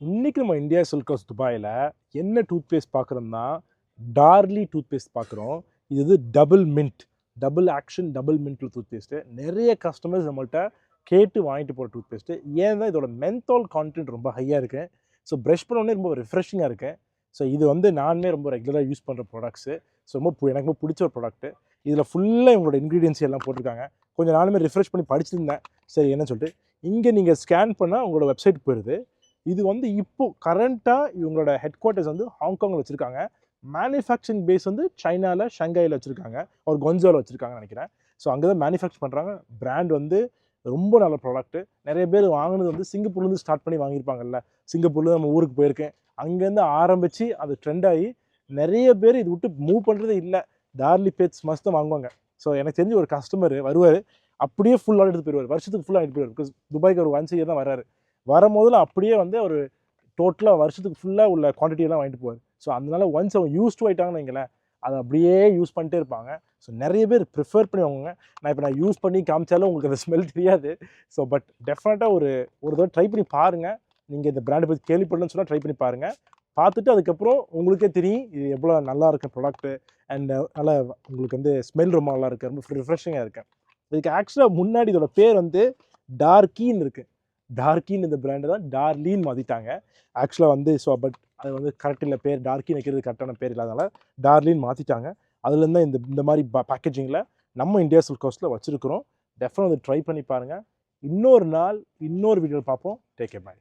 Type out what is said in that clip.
இன்றைக்கி நம்ம India silk house துபாயில் என்ன டூத் பேஸ்ட் பார்க்குறோம்னா டார்லி டூத் பேஸ்ட் பார்க்குறோம். இது double mint, double action double mint toothpaste. நிறைய கஸ்டமர்ஸ் நம்மள்கிட்ட கேட்டு வாங்கிட்டு போகிற டூத் பேஸ்ட்டு. ஏன்னா இதோட மென்தால் கான்டென்ட் ரொம்ப ஹையாக இருக்குது. ஸோ ப்ரஷ் பண்ணோடனே ரொம்ப ரிஃப்ரெஷிங்காக இருக்குது. ஸோ இது நானுமே ரொம்ப ரெகுலராக யூஸ் பண்ணுற ப்ராடக்ட்ஸு. ஸோ எனக்கு ரொம்ப பிடிச்ச ஒரு ப்ராடக்ட்டு. இதில் ஃபுல்லாக இவங்களோட இன்க்ரீடியன்ஸ் எல்லாம் போட்டிருக்காங்க. கொஞ்சம் நானுமே ரிஃப்ரெஷ் பண்ணி படிச்சுருந்தேன். சரி என்ன சொல்லிட்டு இங்கே நீங்கள் ஸ்கேன் பண்ணால் உங்களோட வெப்சைட் போயிடுது. இது இப்போது கரண்ட்டாக இவங்களோட ஹெட் குவார்ட்டர்ஸ் ஹாங்காங்கில் வச்சுருக்காங்க. மேனுஃபேக்சரிங் பேஸ் சைனாவில் ஷங்காயில் வச்சுருக்காங்க, ஒரு கொன்சாவில் வச்சுருக்காங்கன்னு நினைக்கிறேன். ஸோ அங்கே தான் மேனுஃபேக்சர் பண்ணுறாங்க. பிராண்ட் ரொம்ப நல்ல ப்ராடக்ட்டு. நிறைய பேர் வாங்கினது சிங்கப்பூர்லேருந்து ஸ்டார்ட் பண்ணி வாங்கியிருப்பாங்கல்ல. சிங்கப்பூர்லேருந்து நம்ம ஊருக்கு போயிருக்கேன். அங்கேருந்து ஆரம்பித்து அது ட்ரெண்ட் ஆகி நிறைய பேர் இது விட்டு மூவ் பண்ணுறதே இல்லை. டார்லி பேஸ்ட் மஸ்ட் தான் வாங்குவாங்க. ஸோ எனக்கு தெரிஞ்ச ஒரு கஸ்டமர் வருவார், அப்படியே ஃபுல்லாக எடுத்து போயிடுவார். வருஷத்துக்கு ஃபுல்லாக எடுத்து போயிடுவார். பிகாஸ் துபாய்க்கு ஒரு ஒன்ஸ் இயர் தான் வர்றாரு. வரும்போதில் அப்படியே ஒரு டோட்டலாக வருஷத்துக்கு ஃபுல்லாக உள்ள குவான்டிட்டியெல்லாம் வாங்கிட்டு போவார். ஸோ அதனால ஒன்ஸ் அவங்க யூஸ் டு ஆகிட்டாங்கன்னு வைங்களேன், அதை அப்படியே யூஸ் பண்ணிட்டே இருப்பாங்க. ஸோ நிறைய பேர் ப்ரிஃபர் பண்ணி வாங்குவாங்க. நான் யூஸ் பண்ணி காமிச்சாலும் உங்களுக்கு அந்த ஸ்மெல் தெரியாது. ஸோ பட் டெஃபினட்டாக ஒரு தடவை ட்ரை பண்ணி பாருங்கள். நீங்கள் இந்த பிராண்டை பற்றி கேள்விப்படலன்னு சொன்னால் ட்ரை பண்ணி பாருங்கள். பார்த்துட்டு அதுக்கப்புறம் உங்களுக்கே தெரியும் இது எவ்வளோ நல்லா இருக்க ப்ராடக்ட்டு. அண்ட் நல்லா உங்களுக்கு ஸ்மெல் ரொம்ப நல்லா இருக்குது, ரொம்ப ரிஃப்ரெஷிங்காக இருக்குது. இதுக்கு ஆக்சுவலாக முன்னாடி இதோட பேர் டார்கின்னு இருக்குது. டார்கின்னு இந்த பிராண்டு தான் டார்லின்னு மாற்றிட்டாங்க. ஆக்சுவலாக ஸோ பட் அது கரெக்ட் இல்லை, பேர் டார்கின்னு வைக்கிறது கரெக்டான பேர் இல்லாதனால டார்லின்னு மாற்றிட்டாங்க. அதுலேருந்து தான் இந்த மாதிரி பேக்கேஜிங்கில் நம்ம இந்தியா சில்க் ஹவுஸில் வச்சுருக்கிறோம். டெஃபினட்டாக ட்ரை பண்ணி பாருங்கள். இன்னொரு நாள் இன்னொரு வீடியோவில் பார்ப்போம். Take care, by.